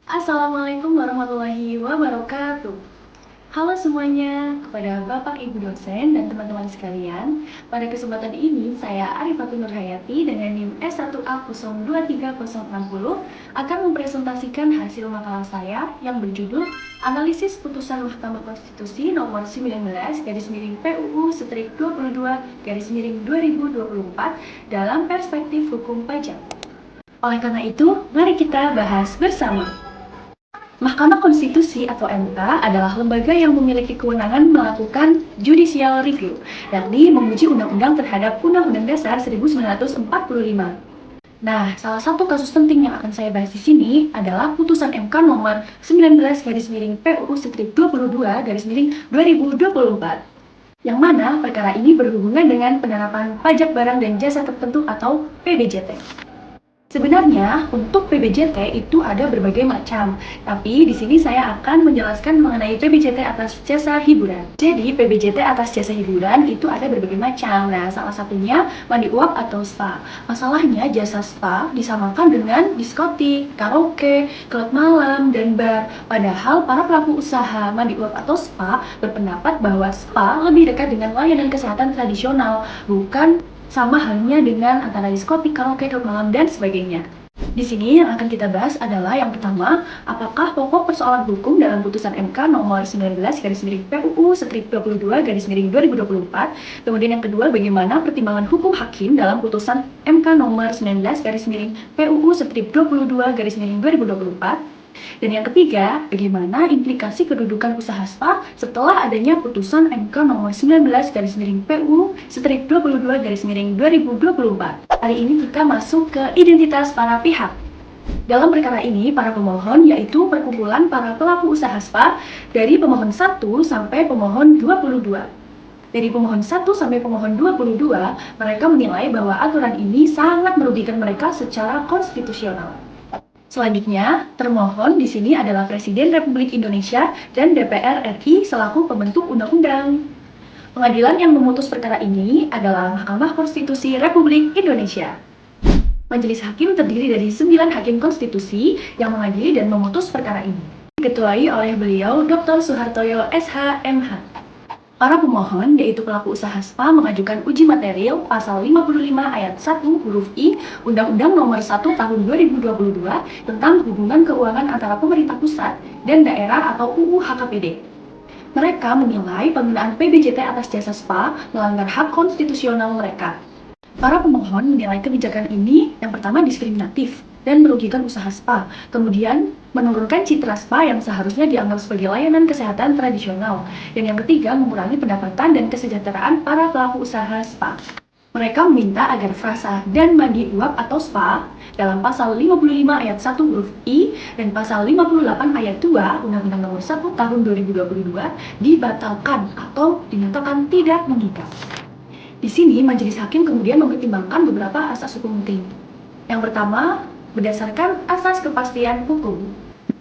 Assalamualaikum warahmatullahi wabarakatuh. Halo semuanya, kepada Bapak Ibu dosen dan teman-teman sekalian. Pada kesempatan ini, saya Arifatul Nurhayati dengan NIM S1A023060 akan mempresentasikan hasil makalah saya yang berjudul Analisis Putusan Mahkamah Konstitusi nomor 19 garis miring PUU strip 22 garis miring 2024 dalam perspektif hukum pajak. Oleh karena itu, mari kita bahas bersama. Mahkamah Konstitusi atau MK adalah lembaga yang memiliki kewenangan melakukan judicial review, yakni menguji undang-undang terhadap Undang-Undang Dasar 1945. Nah, salah satu kasus penting yang akan saya bahas di sini adalah putusan MK nomor 19 garis miring PUU strip 22 garis miring 2024. Yang mana perkara ini berhubungan dengan penerapan pajak barang dan jasa tertentu atau PBJT. Sebenarnya untuk PBJT itu ada berbagai macam, tapi di sini saya akan menjelaskan mengenai PBJT atas jasa hiburan. Jadi PBJT atas jasa hiburan itu ada berbagai macam. Nah, salah satunya mandi uap atau spa. Masalahnya jasa spa disamakan dengan diskotik, karaoke, klub malam, dan bar. Padahal para pelaku usaha mandi uap atau spa berpendapat bahwa spa lebih dekat dengan layanan kesehatan tradisional, bukan sama halnya dengan antara diskotik, karaoke, klub malam, dan sebagainya. Di sini yang akan kita bahas adalah yang pertama, apakah pokok persoalan hukum dalam putusan MK nomor 19 garis miring PUU strip 22 garis miring 2024. Kemudian yang kedua, bagaimana pertimbangan hukum hakim dalam putusan MK nomor 19 garis miring PUU strip 22 garis miring 2024. Dan yang ketiga, bagaimana implikasi kedudukan usaha spa setelah adanya putusan MK nomor 19 garis miring PU strip 22 garis miring 2024. Kali ini kita masuk ke identitas para pihak. Dalam perkara ini, para pemohon yaitu perkumpulan para pelaku usaha spa dari pemohon 1 sampai pemohon 22. Dari pemohon 1 sampai pemohon 22, mereka menilai bahwa aturan ini sangat merugikan mereka secara konstitusional. Selanjutnya, termohon di sini adalah Presiden Republik Indonesia dan DPR RI selaku pembentuk undang-undang. Pengadilan yang memutus perkara ini adalah Mahkamah Konstitusi Republik Indonesia. Majelis hakim terdiri dari 9 hakim konstitusi yang mengadili dan memutus perkara ini. Diketuai oleh beliau Dr. Suhartoyo SH MH. Para pemohon, yaitu pelaku usaha spa, mengajukan uji material pasal 55 ayat 1 huruf I Undang-Undang Nomor 1 Tahun 2022 tentang hubungan keuangan antara pemerintah pusat dan daerah atau UU HKPD. Mereka menilai penggunaan PBJT atas jasa spa melanggar hak konstitusional mereka. Para pemohon menilai kebijakan ini yang pertama diskriminatif dan merugikan usaha spa, kemudian menurunkan citra spa yang seharusnya dianggap sebagai layanan kesehatan tradisional, dan yang ketiga mengurangi pendapatan dan kesejahteraan para pelaku usaha spa. Mereka meminta agar frasa dan mandi uap atau spa dalam pasal 55 ayat 1 huruf I dan pasal 58 ayat 2 Undang-Undang Nomor 1 Tahun 2022 dibatalkan atau dinyatakan tidak mengikat. Di sini majelis hakim kemudian mempertimbangkan beberapa asas hukum penting. Yang pertama, berdasarkan asas kepastian hukum.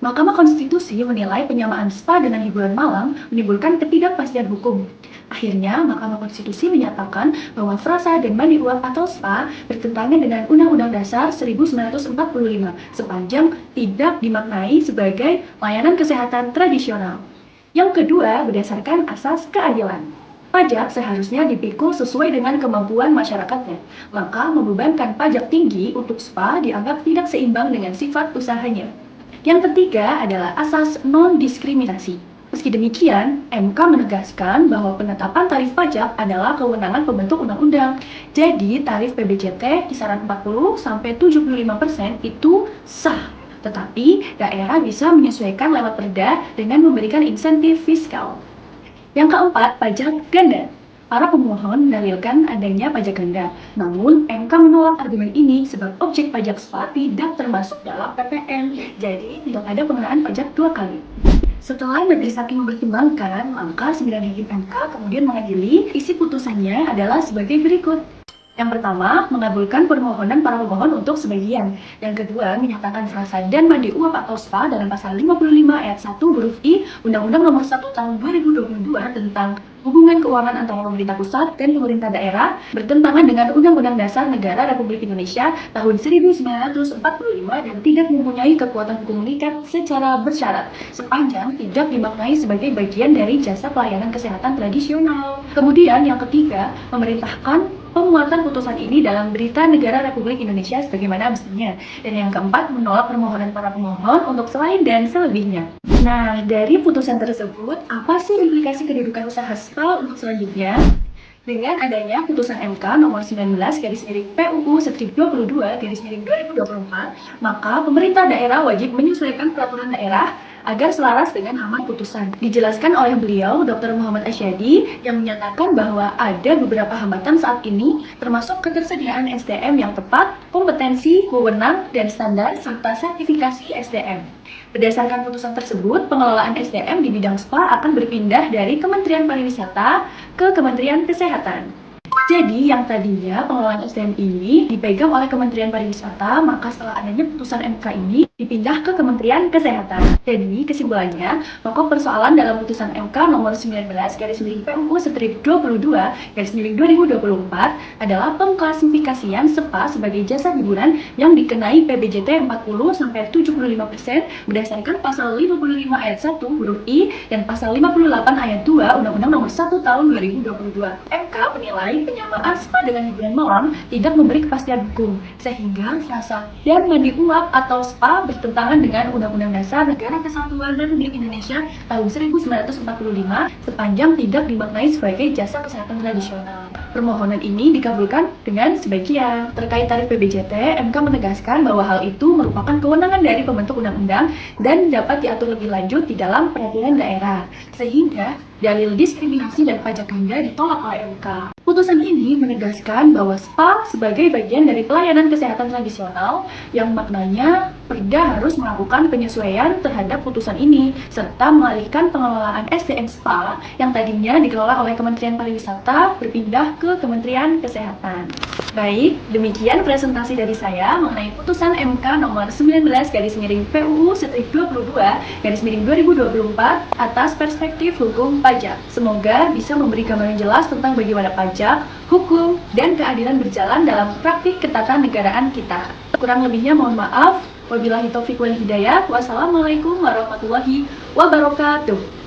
Mahkamah Konstitusi menilai penyamaan spa dengan hiburan malam menimbulkan ketidakpastian hukum. Akhirnya, Mahkamah Konstitusi menyatakan bahwa frasa dan mandi uap atau spa bertentangan dengan Undang-Undang Dasar 1945 sepanjang tidak dimaknai sebagai layanan kesehatan tradisional. Yang kedua, berdasarkan asas keadilan. Pajak seharusnya dipikul sesuai dengan kemampuan masyarakatnya, maka membebankan pajak tinggi untuk spa dianggap tidak seimbang dengan sifat usahanya. Yang ketiga adalah asas non-diskriminasi. Meski demikian, MK menegaskan bahwa penetapan tarif pajak adalah kewenangan pembentuk undang-undang. Jadi, tarif PBJT kisaran 40-75% itu sah. Tetapi, daerah bisa menyesuaikan lewat perda dengan memberikan insentif fiskal. Yang keempat, pajak ganda. Para pemohon mendalilkan adanya pajak ganda. Namun, MK menolak argumen ini sebab objek pajak spa tidak termasuk dalam PPN. Jadi, tidak ada pengenaan pajak dua kali. Setelah majelis hakim mempertimbangkan, maka 9 hakim MK kemudian mengadili isi putusannya adalah sebagai berikut. Yang pertama, mengabulkan permohonan para pemohon untuk sebagian. Yang kedua, menyatakan selesai dan mandi uap atau SPA dalam pasal 55 ayat 1 huruf I Undang-Undang Nomor 1 Tahun 2022 tentang hubungan keuangan antara pemerintah pusat dan pemerintah daerah bertentangan dengan Undang-Undang Dasar Negara Republik Indonesia tahun 1945 dan tidak mempunyai kekuatan hukum mengikat secara bersyarat sepanjang tidak dimaknai sebagai bagian dari jasa pelayanan kesehatan tradisional. Kemudian yang ketiga, memerintahkan penguatan putusan ini dalam Berita Negara Republik Indonesia sebagaimana mestinya. Dan yang keempat, menolak permohonan para pemohon untuk selain dan selebihnya. Nah, dari putusan tersebut, apa sih implikasi kedudukan usaha SPA untuk selanjutnya? Dengan adanya putusan MK nomor 19 garis miring PUU Strip 22 garis miring 2024, maka pemerintah daerah wajib menyesuaikan peraturan daerah agar selaras dengan aman putusan. Dijelaskan oleh beliau, Dr. Muhammad Asyadi, yang menyatakan bahwa ada beberapa hambatan saat ini, termasuk ketersediaan SDM yang tepat, kompetensi, wewenang, dan standar, serta sertifikasi SDM. Berdasarkan putusan tersebut, pengelolaan SDM di bidang SPA akan berpindah dari Kementerian Pariwisata ke Kementerian Kesehatan. Jadi, yang tadinya pengelolaan SDM ini dipegang oleh Kementerian Pariwisata, maka setelah adanya putusan MK ini dipindah ke Kementerian Kesehatan. Jadi, kesimpulannya, pokok persoalan dalam putusan MK nomor 19 garis miring PUU Strip 22 garis miring 2024 adalah pengklasifikasian SPA sebagai jasa hiburan yang dikenai PBJT 40-75% berdasarkan pasal 55 ayat 1 huruf I dan pasal 58 ayat 2 Undang-Undang Nomor 1 Tahun 2022. MK menilai penyamaan SPA dengan hiburan malam tidak memberi kepastian hukum, sehingga frasa dan mandi uap atau SPA bertentangan dengan Undang-Undang Dasar Negara Kesatuan Republik Indonesia tahun 1945 sepanjang tidak dimaknai sebagai jasa kesehatan tradisional. Permohonan ini dikabulkan dengan sebagian. Terkait tarif PBJT, MK menegaskan bahwa hal itu merupakan kewenangan dari pembentuk undang-undang dan dapat diatur lebih lanjut di dalam peraturan daerah, sehingga dalil diskriminasi dan pajak ganda ditolak oleh MK. Putusan ini menegaskan bahwa SPA sebagai bagian dari pelayanan kesehatan tradisional yang maknanya Perda harus melakukan penyesuaian terhadap putusan ini serta mengalihkan pengelolaan SDM SPA yang tadinya dikelola oleh Kementerian Pariwisata berpindah ke Kementerian Kesehatan. Baik, demikian presentasi dari saya mengenai putusan MK nomor 19 garis miring PUU Strip 22 garis miring 2024 atas perspektif hukum pajak. Semoga bisa memberi gambaran jelas tentang bagaimana pajak, hukum, dan keadilan berjalan dalam praktik ketatanegaraan kita. Kurang lebihnya mohon maaf. Wabillahi taufiq wal hidayah. Wassalamualaikum warahmatullahi wabarakatuh.